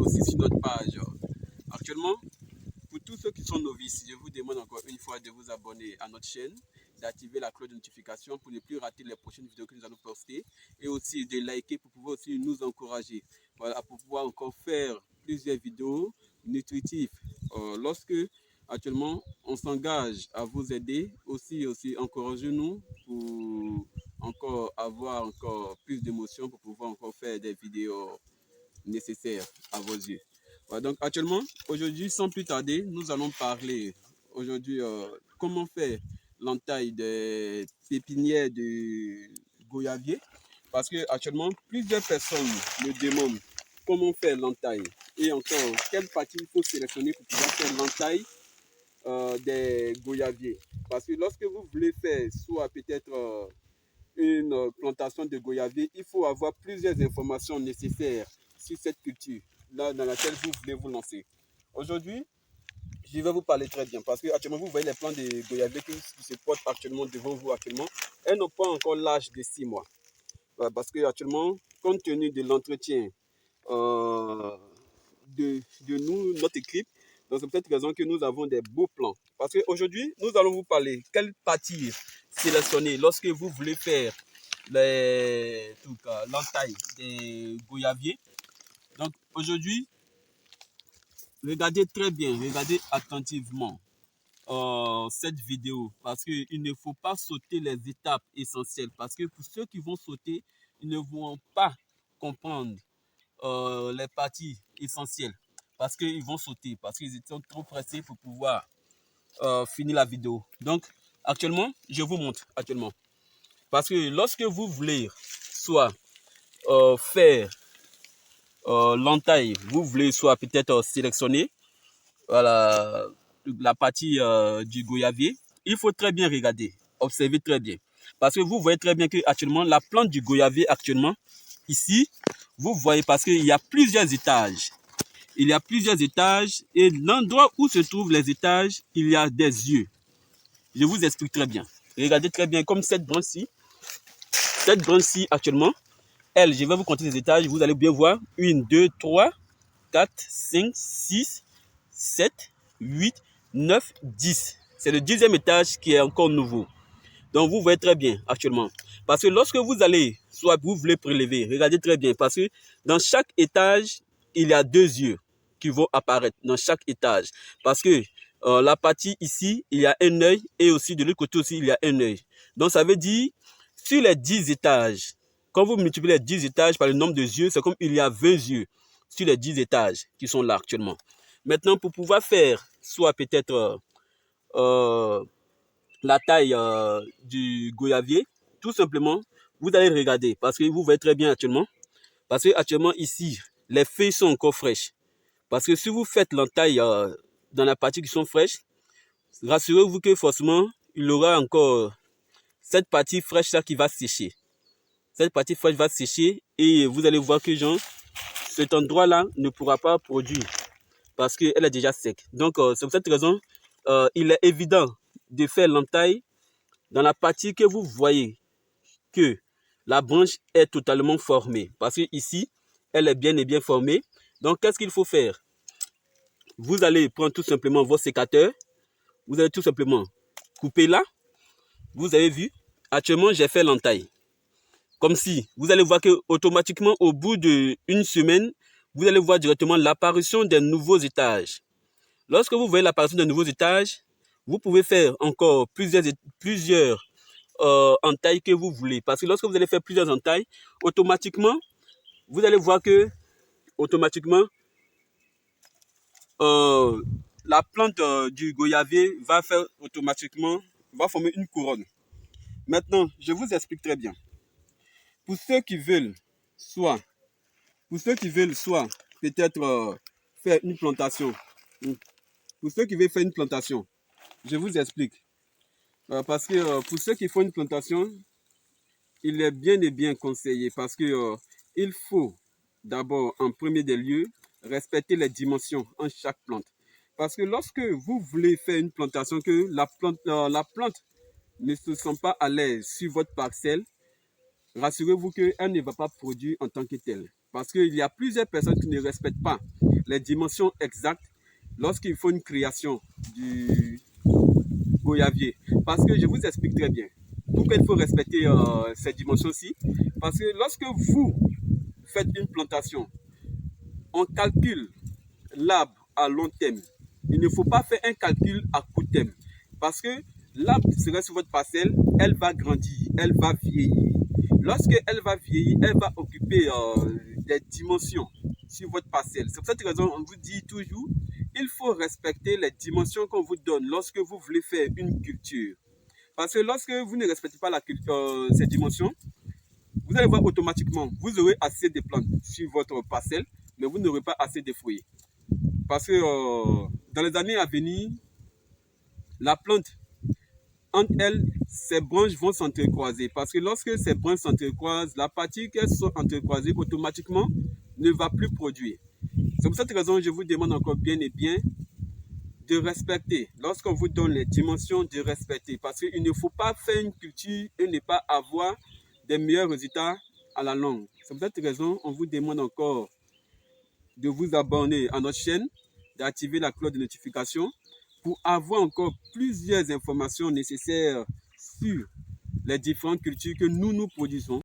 aussi sur notre page. Actuellement, pour tous ceux qui sont novices, je vous demande encore une fois de vous abonner à notre chaîne, d'activer la cloche de notification pour ne plus rater les prochaines vidéos que nous allons poster et aussi de liker pour pouvoir aussi nous encourager, voilà, pour pouvoir encore faire plusieurs vidéos nutritives. Lorsque actuellement on s'engage à vous aider, aussi encouragez-nous pour encore avoir encore plus d'émotions pour pouvoir encore faire des vidéos nécessaires à vos yeux. Voilà, donc actuellement, aujourd'hui, sans plus tarder, nous allons parler aujourd'hui comment faire l'entaille des pépinières de goyavier. Parce que actuellement, plusieurs personnes me demandent comment faire l'entaille et encore quelle partie il faut sélectionner pour pouvoir faire l'entaille des goyaviers. Parce que lorsque vous voulez faire soit peut-être une plantation de goyavier, il faut avoir plusieurs informations nécessaires sur cette culture là dans laquelle vous voulez vous lancer. Aujourd'hui, je vais vous parler très bien parce que actuellement vous voyez les plants de goyavier qui se portent actuellement devant vous actuellement. Elles n'ont pas encore l'âge de 6 mois. Parce que actuellement, compte tenu de l'entretien de nous, notre équipe, donc c'est peut-être raison que nous avons des beaux plans. Parce qu'aujourd'hui, nous allons vous parler quelle partie sélectionner lorsque vous voulez faire l'entaille des goyaviers. Donc aujourd'hui, regardez très bien, regardez attentivement cette vidéo parce qu'il ne faut pas sauter les étapes essentielles. Parce que pour ceux qui vont sauter, ils ne vont pas comprendre les parties essentielles. Parce qu'ils vont sauter, parce qu'ils étaient trop pressés pour pouvoir finir la vidéo. Donc actuellement, je vous montre actuellement. Parce que lorsque vous voulez soit faire l'entaille, vous voulez soit peut-être sélectionner voilà, la partie du goyavier, il faut très bien regarder, observer très bien. Parce que vous voyez très bien que actuellement la plante du goyavier actuellement, ici, vous voyez parce qu'il y a plusieurs étages. Il y a plusieurs étages et l'endroit où se trouvent les étages, il y a des yeux. Je vous explique très bien. Regardez très bien comme cette branche-ci. Cette branche-ci actuellement, elle, je vais vous compter les étages. Vous allez bien voir. 1, 2, 3, 4, 5, 6, 7, 8, 9, 10. C'est le 10e étage qui est encore nouveau. Donc vous voyez très bien actuellement. Parce que lorsque vous allez, soit vous voulez prélever, regardez très bien. Parce que dans chaque étage, il y a 2 yeux qui vont apparaître dans chaque étage. Parce que la partie ici, il y a un œil et aussi de l'autre côté aussi, il y a un œil. Donc ça veut dire, sur les 10 étages, quand vous multipliez les 10 étages par le nombre de yeux, c'est comme il y a 20 yeux sur les 10 étages qui sont là actuellement. Maintenant, pour pouvoir faire soit peut-être la taille du goyavier, tout simplement, vous allez regarder parce que vous voyez très bien actuellement. Parce que actuellement ici, les feuilles sont encore fraîches. Parce que si vous faites l'entaille dans la partie qui sont fraîches, rassurez-vous que forcément, il y aura encore cette partie fraîche là qui va sécher. Cette partie fraîche va sécher et vous allez voir que genre, cet endroit là ne pourra pas produire parce qu'elle est déjà sec. Donc c'est pour cette raison, il est évident de faire l'entaille dans la partie que vous voyez que la branche est totalement formée. Parce que ici, elle est bien et bien formée. Donc, qu'est-ce qu'il faut faire? Vous allez prendre tout simplement vos sécateurs. Vous allez tout simplement couper là. Vous avez vu, actuellement, j'ai fait l'entaille. Comme si, vous allez voir que automatiquement, au bout d'une semaine, vous allez voir directement l'apparition des nouveaux étages. Lorsque vous voyez l'apparition des nouveaux étages, vous pouvez faire encore plusieurs entailles que vous voulez. Parce que lorsque vous allez faire plusieurs entailles, automatiquement, vous allez voir que automatiquement, la plante du goyavier va faire automatiquement, va former une couronne. Maintenant, je vous explique très bien. Pour ceux qui veulent soit peut-être faire une plantation, pour ceux qui veulent faire une plantation, je vous explique. Parce que pour ceux qui font une plantation, il est bien et bien conseillé parce que il faut d'abord, en premier des lieux, respecter les dimensions en chaque plante. Parce que lorsque vous voulez faire une plantation, que la plante ne se sent pas à l'aise sur votre parcelle, rassurez-vous qu'elle ne va pas produire en tant que telle. Parce qu'il y a plusieurs personnes qui ne respectent pas les dimensions exactes lorsqu'il faut une création du goyavier. Parce que je vous explique très bien pourquoi il faut respecter ces dimensions-ci. Parce que lorsque vous faites une plantation, on calcule l'arbre à long terme. Il ne faut pas faire un calcul à court terme. Parce que l'arbre sera sur votre parcelle, elle va grandir, elle va vieillir. Lorsqu'elle va vieillir, elle va occuper des dimensions sur votre parcelle. C'est pour cette raison qu'on vous dit toujours, il faut respecter les dimensions qu'on vous donne lorsque vous voulez faire une culture. Parce que lorsque vous ne respectez pas ces dimensions, vous allez voir automatiquement, vous aurez assez de plantes sur votre parcelle, mais vous n'aurez pas assez de fruits. Parce que dans les années à venir, la plante, entre elles, ces branches vont s'entrecroiser. Parce que lorsque ces branches s'entrecroisent, la partie qu'elles sont entrecroisées automatiquement ne va plus produire. C'est pour cette raison que je vous demande encore bien et bien de respecter. Lorsqu'on vous donne les dimensions, de respecter. Parce qu'il ne faut pas faire une culture et ne pas avoir des meilleurs résultats à la longue. C'est pour cette raison qu'on vous demande encore de vous abonner à notre chaîne, d'activer la cloche de notification pour avoir encore plusieurs informations nécessaires sur les différentes cultures que nous produisons.